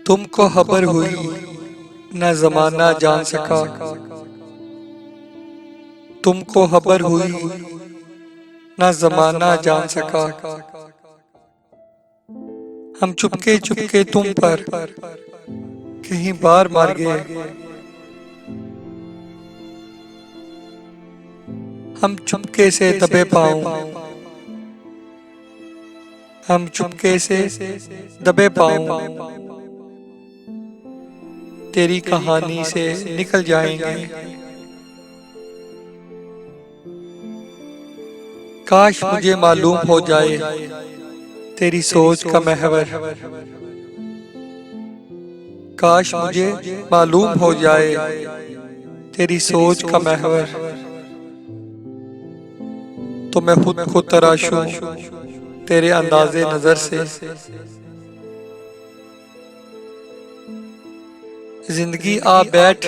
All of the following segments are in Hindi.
तुमको खबर हुई न जमाना जान सका। तुमको खबर हुई न जमाना जान सका। हम चुपके चुपके तुम पर कहीं बार मार गए। हम चुपके से दबे पाँव, हम चुपके से दबे पाँव तेरी कहानी से निकल जाएंगे। काश मुझे मालूम हो जाए तेरी सोच का महवर। काश मुझे मालूम हो जाए तेरी सोच का महवर। तो मैं खुद को तराशूं तेरे अंदाज़े नजर से। जिंदगी आ बैठ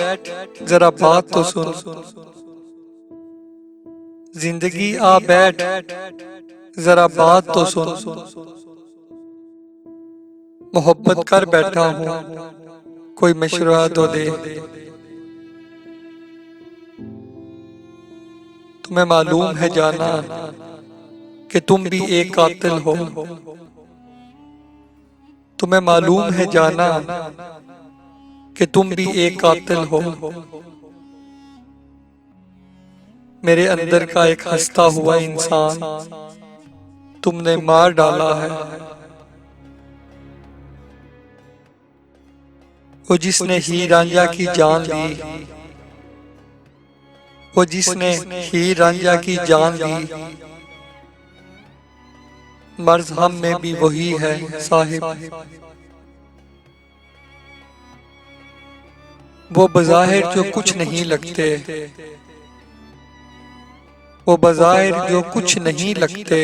जरा बात तो सुन। जिंदगी आ बैठ जरा बात तो सुन। मोहब्बत कर बैठा हूँ कोई मशवरा तो दे। तुम्हें मालूम है जाना कि तुम भी एक कातिल हो। तुम्हें मालूम है जाना कि तुम भी एक कातिल हो। मेरे अंदर का एक हंसता हुआ इंसान तुमने मार डाला है। वो जिसने हीर रांझा की जान ली, वो जिसने हीर रांझा की जान ली, मर्ज हम में भी वही है साहिब। वो बज़ाहिर जो कुछ नहीं लगते, वो बज़ाहिर जो कुछ नहीं लगते,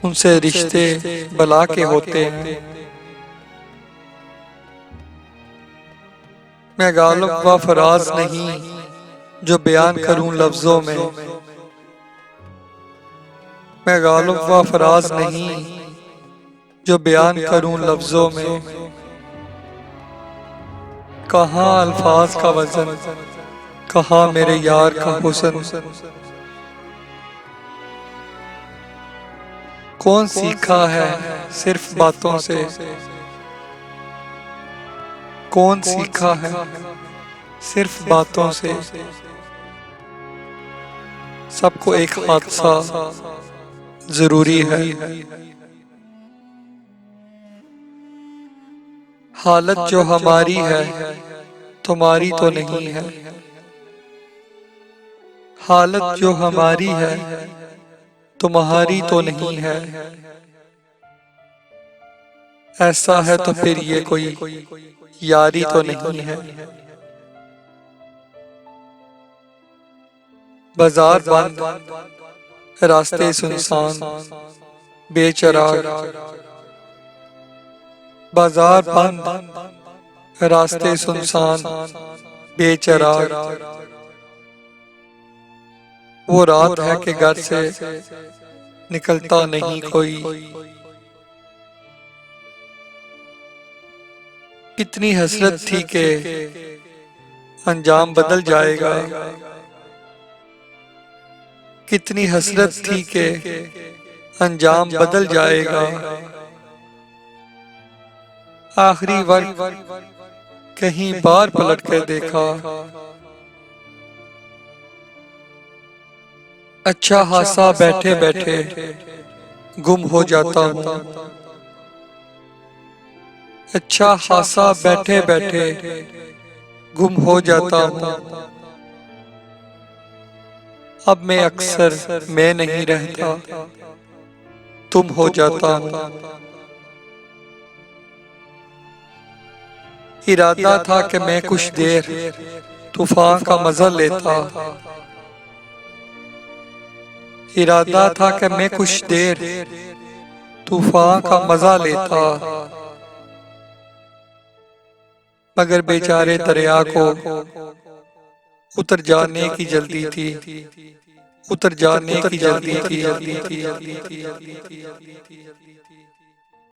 उनसे रिश्ते बला के होते हैं। मैं गालिब व फराज नहीं जो बयान करूं लफ्जों में। मैं गालिब व फराज नहीं जो बयान करूं लफ्जों में। कहाँ अल्फाज का वजन, कहाँ मेरे यार का हुस्न। कौन सीखा है सिर्फ बातों से, कौन सीखा है सिर्फ बातों से। सबको एक हादसा जरूरी है। हालत जो हमारी है तुम्हारी तो नहीं है। हालत जो हमारी है तुम्हारी तो नहीं है। ऐसा है तो फिर ये कोई यारी तो नहीं है। बाजार बंद, रास्ते सुनसान, बेचराग। बाजार बंद, रास्ते सुनसान, बेचराग। वो रात है कि घर से निकलता नहीं कोई। कितनी हसरत थी कि अंजाम बदल जाएगा। कितनी हसरत थी कि अंजाम बदल जाएगा। आखिरी वक्त कहीं बार पलट कर देखा। अच्छा खासा बैठे बैठे गुम हो जाता हूँ। अच्छा खासा बैठे बैठे गुम हो जाता हूँ। अब मैं अक्सर मैं नहीं रहता, तुम हो जाता हूँ। इरादा था कि मैं कुछ देर तूफान का मजा लेता। इरादा था कि मैं कुछ देर तूफान का मजा लेता। मगर बेचारे दरिया को उतर जाने की जल्दी थी। उतर जाने की जल्दी थी।